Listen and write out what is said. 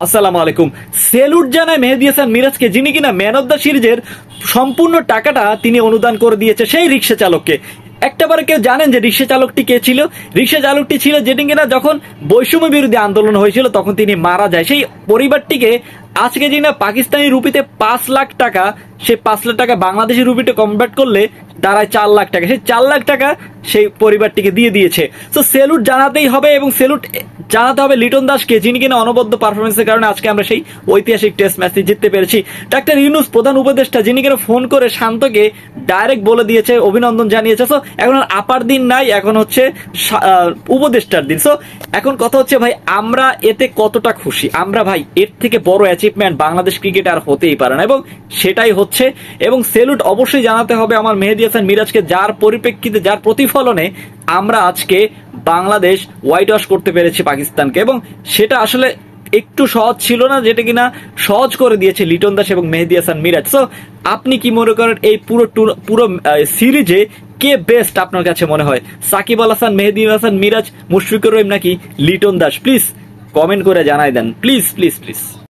আসসালামু আলাইকুম। সেলুট জানায় মেহেদী হাসান মিরাজকে, যিনি কিনা ম্যান অফ দ্য সিরিজের সম্পূর্ণ টাকাটা তিনি অনুদান করে দিয়েছে সেই রিক্সা চালককে। একটাবার কেউ জানেন যে রিক্সা চালকটি কে ছিল? রিক্সা চালকটি ছিল যেটি কিনা যখন বৈষম্য বিরোধী আন্দোলন হয়েছিল তখন তিনি মারা যায়। সেই পরিবারটিকে আজকে যিনি পাকিস্তানি রুপিতে 5 লাখ টাকা, সেই 5 লাখ টাকা বাংলাদেশি রুপিতে কনভার্ট করলে দাঁড়ায় 4 লাখ টাকা। সেই 4 লাখ টাকা সেই পরিবারটিকে দিয়ে দিয়েছে। তো সেলুট জানাতেই হবে, এবং সেলুট জানাতে হবে লিটন দাসকে, যিনি কিনা অনবদ্য পারফরমেন্সের কারণে আজকে আমরা সেই ঐতিহাসিক টেস্ট ম্যাচটি জিততে পেরেছি। ডাক্তার ইউনূস প্রধান উপদেষ্টা, যিনি কিনা ফোন করে শান্তকে ডাইরেক্ট বলে দিয়েছে, অভিনন্দন জানিয়েছে। সো এখন আর আপার দিন নাই, এখন হচ্ছে উপদেষ্টার দিন। সো এখন কথা হচ্ছে ভাই, আমরা এতে কতটা খুশি? আমরা ভাই এর থেকে বড় অ্যাচিভমেন্ট বাংলাদেশ ক্রিকেট আর হতেই পারে না, এবং সেটাই হচ্ছে। এবং সেলুট অবশ্যই জানাতে হবে আমার মেহেদী হাসান মিরাজকে, যার পরিপ্রেক্ষিতে, যার প্রতিফলনে আমরা আজকে বাংলাদেশ হোয়াইট ওয়াশ করতে পেরেছি পাকিস্তানকে। এবং সেটা আসলে একটু সহজ ছিল না, যেটা কিনা সহজ করে দিয়েছে লিটন দাস এবং মেহেদী হাসান মিরাজ। সো আপনি কি মনে করেন এই পুরো সিরিজে কে বেস্ট আপনার কাছে মনে হয়? সাকিব আল হাসান, মেহেদী হাসান মিরাজ, মুশফিকুর রহিম নাকি লিটন দাস? প্লিজ কমেন্ট করে জানাই দেন, প্লিজ প্লিজ প্লিজ।